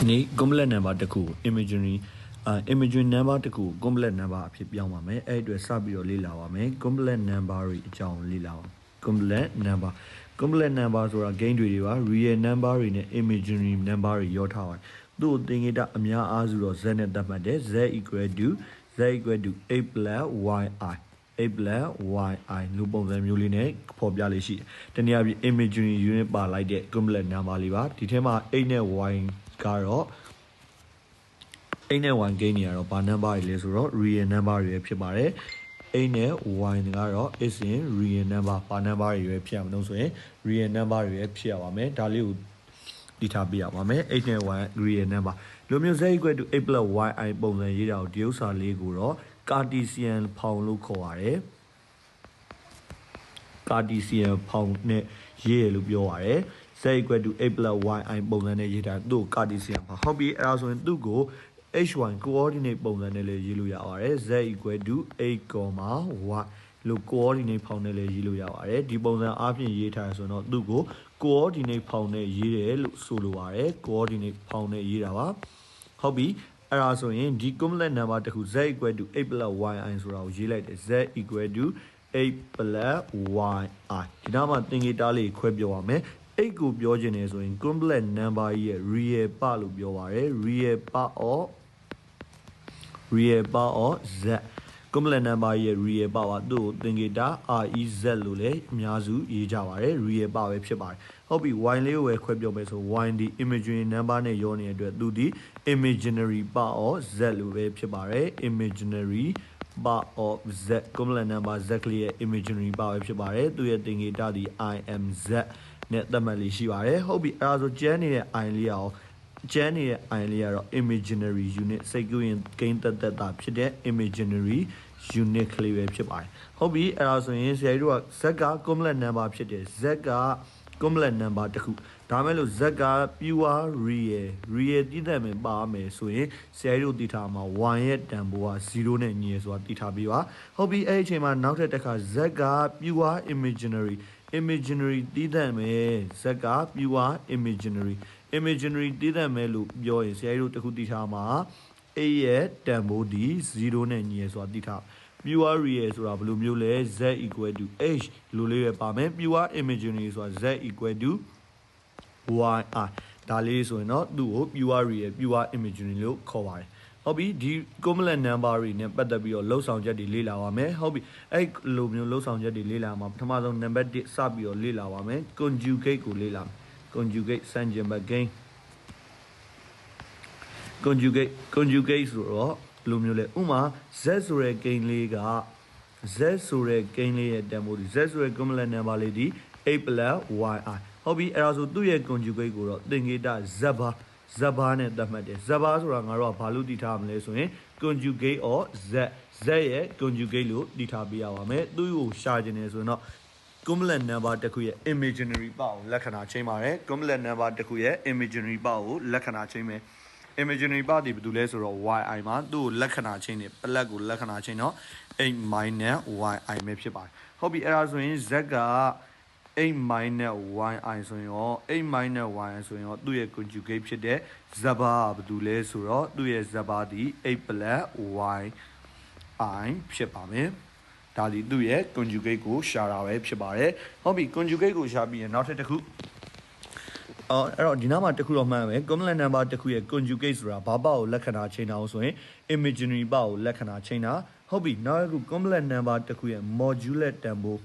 Ni complex number တခု imaginary number တခု complex number အဖြစ်ပြောင်းပါမယ်အဲ့အတွက်စပြီးတော့လေ့လာပါမယ် complex number တွေအကြောင်းလေ့လာပါ complex number ဆိုတာ gain တွေပါ real number တွေနဲ့ imaginary number တွေရောထားပါတယ်သူ့သင်္ကေတအများအားစုတော့ z နဲ့သတ်မှတ်တယ် z equal to 8 plus yi 8 plus yi လို့ပုံစံမျိုးလေးနဲ့ဖော်ပြလေးရှိတယ်တနည်းအားဖြင့် imaginary unit ပါလိုက်တဲ့ complex number လေးပါဒီထဲမှာ8နဲ့ y ကတော့8နဲ့ y gain နေရတော့ဘာ number တွေလဲဆိုတော့ real number တွေဖြစ်ပါတယ်8နဲ့ y ကတော့ is in real number ဘာ number တွေပဲဖြစ်ရမလို့ဆိုရင် real number တွေပဲဖြစ်ရပါမယ်ဒါလေးကိုတည်ထားပြရပါမယ်8နဲ့ y real number လိုမျိုး z equal to 8 plus yi ပုံစံရေးတာကိုဒီဥစ္စာလေးကိုတော့ Cartesian ဖောင်လို့ခေါ်ပါတယ် Cartesian ဖောင်နဲ့ရေးရလို့ပြောပါတယ် z equal to 8 plus yi ပုံစံနဲ့ရေးတာသူ့ Cartesian ဖောင်ဟုတ်ပြီအဲ့ဒါဆိုရင်သူ့ကို hy coordinate ပုံစံနဲ့လည်းရေးလို့ရပါတယ် z equal to 8, y လို့ coordinate ဖောင်နဲ့လည်းရေးလို့ရပါတယ်ဒီပုံစံအားဖြင့်ရေးထားရဆိုတော့သူ့ကို coordinate ဖောင်နဲ့ရေးတယ်လို့ဆိုလိုပါတယ် coordinate ဖောင်နဲ့ရေးတာပါဟုတ်ပြီအဲ့ဒါဆိုရင်ဒီ complex number တခု z equal to 8 plus yi ဆိုတာကိုရေးလိုက်တယ် z equal to 8 plus yi ဒီနားမှာသင်္ကေတလေးခွဲပြောရမယ်8ကိုပြောခြင်းနေဆိုရင် complex number ရဲ့ real part လို့ပြောပါတယ် real part of z complex number ရဲ့ real part ကသူ့ကိုသင်္ကေတ rez လို့လည်းအများစုရေးကြပါတယ် real part ပဲဖြစ်ပါတယ်ဟုတ်ပြီ y လေးကိုပဲခွဲပြောမယ်ဆို y ဒီ imaginary number နဲ့ရောနေတဲ့အတွက်သူဒီ imaginary part of z လို့ပဲဖြစ်ပါတယ် imaginary part of z complex number z ကလေးရဲ့ imaginary part ပဲဖြစ်ပါတယ်သူရဲ့သင်္ကေတဒီ imz နဲ့သတ်မှတ်လေးရှိပါတယ်ဟုတ်ပြီအဲ့ဒါဆိုကျန်နေတဲ့ i လေးရောကျန်နေတဲ့ i လေးကတော့ imaginary unit စိတ်ကူးရင်ဂိမ်းသက်သက်တာဖြစ်တဲ့ imaginary unit ကလေးပဲဖြစ်ပါတယ်ဟုတ်ပြီအဲ့ဒါဆိုရင်ဆရာကြီးတို့က z က complex number ဖြစ်တယ် z က complex number တခုဒါမဲ့လို့ z က pure real တည်တယ်မယ်ပါမယ်ဆိုရင်ဆရာကြီးတို့တည်ထားမှာ y ရဲ့တန်ဖိုးက0နဲ့ညီရဆိုတာတည်ထားပြီးပါဟုတ်ပြီအဲ့ဒီအချိန်မှာနောက်ထပ်တစ်ခါ z က pure imaginary တည်တယ်မယ် z က pure imaginary တည်တယ်မယ်လို့ပြောရင်ဆရာကြီးတို့တခုတည်ထားမှာ a ရဲ့တန်ဖိုးဒီ0နဲ့ညီရဆိုတာတည်ထား pure real ဆိုတာဘယ်လိုမျိုးလဲ z equal to h လို့လေးပဲပါမယ် pure imaginary ဆိုတာ z equal to yi ဒါလေးဆိုရင်တော့သူ့ကို pure real pure imaginary လို့ခေါ်ပါတယ်ဟုတ်ပြီဒီ complex number တွေနဲ့ပတ်သက်ပြီးတော့လှုပ်ဆောင်ချက်တွေလေ့လာပါမယ်ဟုတ်ပြီအဲ့လိုမျိုးလှုပ်ဆောင်ချက်တွေလေ့လာမှာပထမဆုံး number 1စပြီးတော့လေ့လာပါမယ် conjugate ကိုလေ့လာမယ် conjugate ဆန့်ကျင်ဘက် gain conjugate ဆိုတော့ဘယ်လိုမျိုးလဲဥမာ z ဆိုတဲ့ gain လေးက z ဆိုတဲ့ gain လေးရဲ့တန်ဖိုးဒီ z ဆိုတဲ့ complex number လေးဒီ8 plus yi ဟုတ်ပြီအဲ့ဒါဆိုသူ့ရဲ့ conjugate ကိုတော့သင်္ကေတ z bar နဲ့သတ်မှတ်တယ် z bar ဆိုတာငါတို့ကဘာလို့တည်ထားမလဲဆိုရင် conjugate of z ရဲ့ conjugate လို့တည်ထားပြရပါမယ်သူ့ကိုရှာခြင်းနေဆိုရင်တော့ complex number တခုရဲ့ imaginary part ကိုလက္ခဏာချိန်ပါတယ် complex number တခုရဲ့ imaginary part ကိုလက္ခဏာချိန်မယ် imaginary part ဒီဘာလို့လဲဆိုတော့ yi မှာသူ့ကိုလက္ခဏာချိန်နေ plug ကိုလက္ခဏာချိန်တော့ 8 minus yi ပဲဖြစ်ပါတယ်ဟုတ်ပြီအဲ့ဒါဆိုရင် z က8 minus yi ဆိုရင်ရော8 minus yi ဆိုရင်ရောသူ့ရဲ့ conjugate ဖြစ်တဲ့ z bar ကဘာလို့လဲဆိုတော့သူ့ရဲ့ z bar ဒီ8 plus yi ဖြစ်ပါမယ်ဒါဒီသူ့ရဲ့ conjugate ကိုရှာတာပဲဖြစ်ပါတယ်ဟုတ်ပြီ conjugate ကိုရှာပြီးရင်နောက်ထပ်တစ်ခုအဲ့တော့ဒီနားမှာတစ်ခုတော့မှန်းမယ် complex number တစ်ခုရဲ့ conjugate ဆိုတာဘာပါကိုလက္ခဏာချိန်တာအောင်ဆိုရင် imaginary ပါကိုလက္ခဏာချိန်တာဟုတ်ပြီနောက်တစ်ခု complex number တစ်ခုရဲ့ modular တန်ဖိုး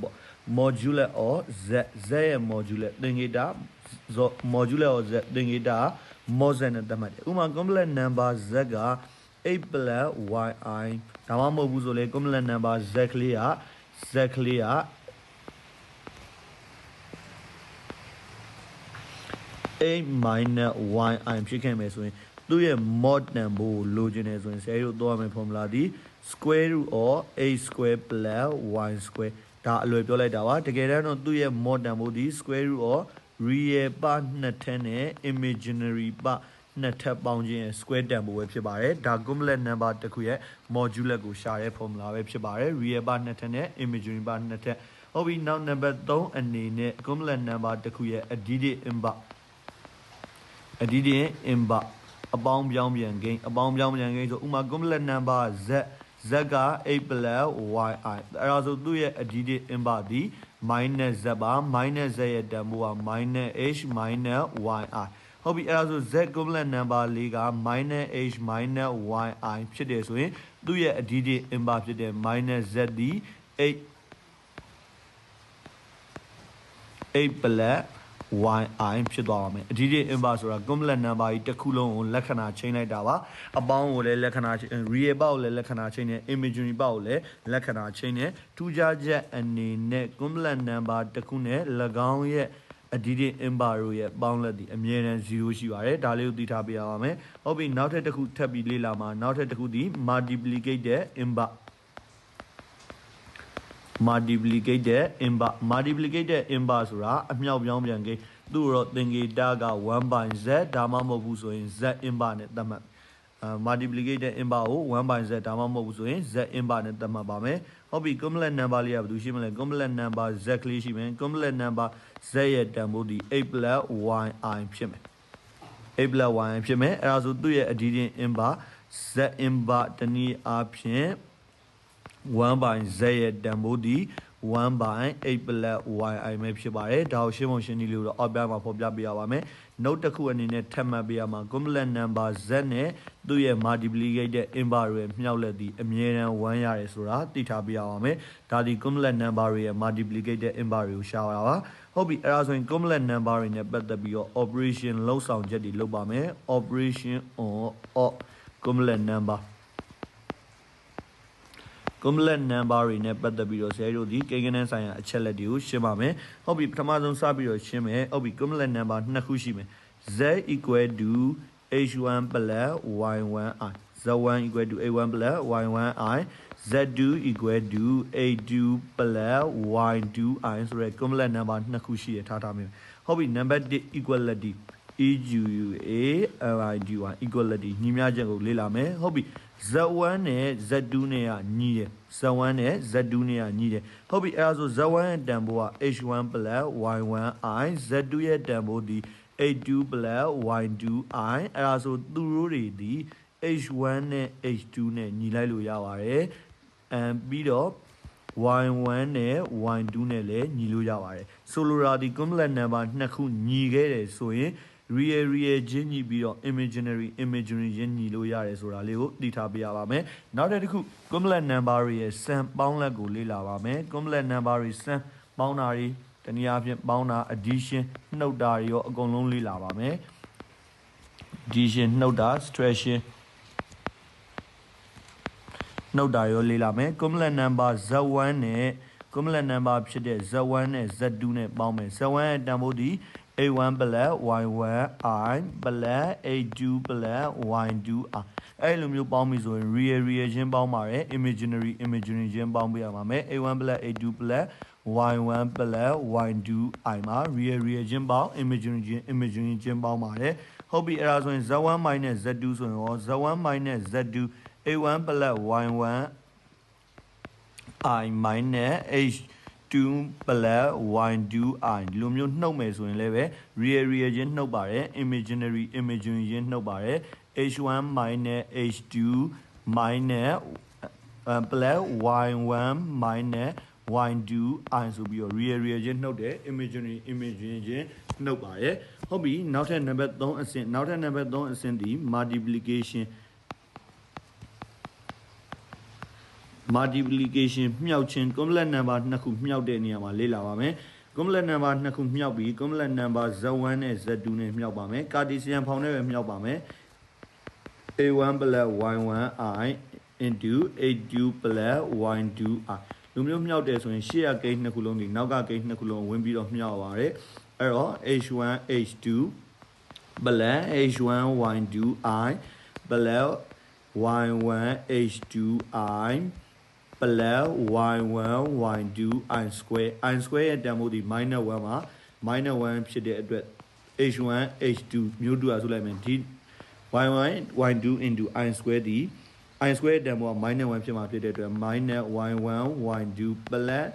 ပေါ့ modular of z ရဲ့ modular သင်္ကေတ modular of z သင်္ကေတ mod z နဲ့သတ်မှတ်တယ်ဥပမာ complex number z က8 plus yi ဒါမှမဟုတ်ဘူးဆိုလေ complex number z ကလေးက8 minus yi ဖြစ်ခဲ့မယ်ဆိုရင်သူ့ရဲ့ mod တန်ဖိုးကိုလိုချင်တယ်ဆိုရင်ဆရာတို့သွားမယ် formula ဒီ square root of 8 square plus y square ဒါအလွယ်ပြောလိုက်တာပါတကယ်တမ်းတော့သူ့ရဲ့ mod တန်ဖိုးဒီ square root of real part နှစ်ထပ်နဲ့ imaginary part နှစ်ထပ်ပေါင်းခြင်း square တန်ဖိုးပဲဖြစ်ပါတယ်ဒါ complex number တစ်ခုရဲ့ modular ကိုရှာတဲ့ formula ပဲဖြစ်ပါတယ် real ပါနှစ်ထပ်နဲ့ imaginary ပါနှစ်ထပ်ဟုတ်ပြီနောက် number 3အနေနဲ့ complex number တစ်ခုရဲ့ additive inverse အပေါင်းပြောင်းပြန်ကိန်းဆိုဥမာ complex number z က 8 plus yi အဲ့ဒါဆိုသူ့ရဲ့ additive inverse ဒီ minus z ပါ minus z ရဲ့တန်ဖိုးက minus h minus yi ဟုတ်ပြီအဲ့ဒါဆို z complex number လေးက minus h minus yi ဖြစ်တယ်ဆိုရင်သူ့ရဲ့ additive inverse ဖြစ်တဲ့ minus z ဒီ8 plus yi ဖြစ်သွားပါမယ် additive inverse ဆိုတာ complex number ကြီးတစ်ခုလုံးကိုလက္ခဏာချိန်လိုက်တာပါအပေါင်းကိုလည်းလက္ခဏာ real ပေါက်ကိုလည်းလက္ခဏာချိန်တယ် imaginary ပေါက်ကိုလည်းလက္ခဏာချိန်တယ်ထူးခြားချက်အနေနဲ့ complex number တစ်ခုနဲ့၎င်းရဲ့additive inverse တို့ရဲ့ပေါင်းလက်ဒီအမြဲတမ်း0ရှိပါတယ်ဒါလေးကိုသိထားပေးရပါမယ်ဟုတ်ပြီနောက်ထပ်တစ်ခုထပ်ပြီးလေ့လာမှာနောက်ထပ်တစ်ခုဒီ multiplicate တဲ့ inverse multiplicate တဲ့ inverse ဆိုတာအမြောက်ပြောင်းပြန်ကိန်းသူ့တော့သင်္ကေတက 1/z ဒါမှမဟုတ်ဘူးဆိုရင် z inverse နဲ့သတ်မှတ်multiplicate တဲ့ inverse ကို 1/z ဒါမှမဟုတ်ဘူးဆိုရင် z inverse နဲ့သတ်မှတ်ပါမယ်ဟုတ်ပြီ complex number လေးကဘယ်သူရှိမလဲ complex number z ကလေးရှိမယ် complex number z ရဲ့တန်ဖိုးဒီ 8 plus yi ဖြစ်မယ်8 plus yi ဖြစ်မယ်အဲ့ဒါဆိုသူ့ရဲ့ additive inverse z inverse တနည်းအားဖြင့် 1/z ရဲ့တန်ဖိုးဒီ 1/8 plus yi ပဲဖြစ်ပါတယ်ဒါကိုရှင်းပုံရှင်းနည်းလေးကိုတော့အောက်ပြမှာဖော်ပြပေးရပါမယ် note တစ်ခုအနေနဲ့ထပ်မှတ်ပေးရမှာ complex number z နဲ့သူ့ရဲ့ multiplicate တဲ့ inverse ရဲ့မြောက်လက်ဒီအမြဲတမ်း1ရတယ်ဆိုတာသိထားပေးရပါမယ်ဒါဒီ complex number ရဲ့ multiplicate တဲ့ inverse ကိုရှာရတာပါဟုတ်ပြီအဲ့ဒါဆိုရင် complex number တွေနဲ့ပတ်သက်ပြီးတော့ operation လောက်ဆောင်ချက်တွေလုပ်ပါမယ် operation on complex number complex number တွေနဲ့ပတ်သက်ပြီးတော့ဆရာတို့ဒီကိန်းဂဏန်းဆိုင်ရာအချက်လက်တွေကိုရှင်းပါမယ်ဟုတ်ပြီပထမဆုံးစပြီးတော့ရှင်းမယ်ဟုတ်ပြီ complex number နှစ်ခုရှိမယ် z equal to h1 plus y1i z1 equal to a1 plus y1i z2 equal to a2 plus y2i ဆိုရဲ complex number နှစ်ခုရှိရထားထားမယ်ဟုတ်ပြီ number 1 equality equality equality ညီမျှချက်ကိုလေ့လာမယ်ဟုတ်ပြီz1 နဲ့ z2 နဲ့ကညီတယ်z1 နဲ့ z2 နဲ့ကညီတယ်ဟုတ်ပြီအဲ့ဒါဆို z1 ရဲ့တန်ဖိုးက h1 plus y1i z2 ရဲ့တန်ဖိုးဒီ a2 plus y2i အဲ့ဒါဆိုသူတို့တွေဒီ h1 နဲ့ h2 နဲ့ညီလိုက်လို့ရပါတယ်ပြီးတော့ y1 နဲ့ y2 နဲ့လည်းညီလို့ရပါတယ်ဆိုလိုတာဒီ complex number နှစ်ခုညီခဲ့တယ်ဆိုရင်real ချင်းညီပြီးတော့ imaginary ချင်းညီလို့ရတယ်ဆိုတာလေးကိုသိထားပေးရပါမယ်နောက်တစ်ခု complex number တွေရဲ့ sum ပေါင်းလက်ကိုလေ့လာပါမယ် complex number တွေ sum ပေါင်းတာတွေတနည်းအားဖြင့်ပေါင်းတာ addition နှုတ်တာတွေရောအကုန်လုံးလေ့လာပါမယ် addition နှုတ်တာ subtraction နှုတ်တာရောလေ့လာမယ် complex number z1 နဲ့ complex number ဖြစ်တဲ့ z1 နဲ့ z2 နဲ့ပေါင်းမယ် z1 ရဲ့တန်ဖိုးဒီa1 plus y1i plus a2 plus y2i အဲ့လိုမျိုးပေါင်းပြီဆိုရင် real ချင်းပေါင်းပါတယ် imaginary ချင်းပေါင်းပေးရပါမယ် a1 plus a2 plus y1 plus y2i မှာ real ချင်းပေါင်း imaginary ချင်းပေါင်းပါတယ်ဟုတ်ပြီအဲ့ဒါဆိုရင် z1 minus z2 ဆိုရင်ရော z1 minus z2 a1 plus y1i minus h2 plus y2i လူမျိုးနှုတ်မယ်ဆိုရင်လည်းပဲ real ချင်းနှုတ်ပါတယ် imaginary ချင်းနှုတ်ပါတယ် h1 minus h2 minus plus y1 minus y2i ဆိုပြီးတော့ real ချင်းနှုတ်တယ် imaginary ချင်းနှုတ်ပါတယ်ဟုတ်ပြီနောက်ထပ် number 3အဆင့်ဒီ multiplication မြောက်ခြင်း complex number နှစ်ခုမြောက်တဲ့နေရာမှာလေ့လာပါမယ် complex number နှစ်ခုမြောက်ပြီး complex number z1 နဲ့ z2 နဲ့မြောက်ပါမယ် Cartesian ဖောင်နဲ့ပဲမြောက်ပါမယ် a1 plus y1i into a2 plus y2i လူမျိုးမြောက်တယ်ဆိုရင်ရှေ့ကကိန်းနှစ်ခုလုံးဒီနောက်ကကိန်းနှစ်ခုလုံးဝင်ပြီးတော့မြောက်ပါတယ်အဲ့တော့ h1 h2 plus h1 y2i plus y1 h2i plus y1 y2i square i square ရဲ့တန်ဖိုးဒီ -1 မှာ -1 ဖြစ်တဲ့အတွက် h1 h2 မျိုးတူရဆိုလိုက်မယ်ဒီ y1 y2 into I square ဒီ I square တန်ဖိုးက -1 ဖြစ်မှာဖြစ်တဲ့အတွက် -y1 y2 plus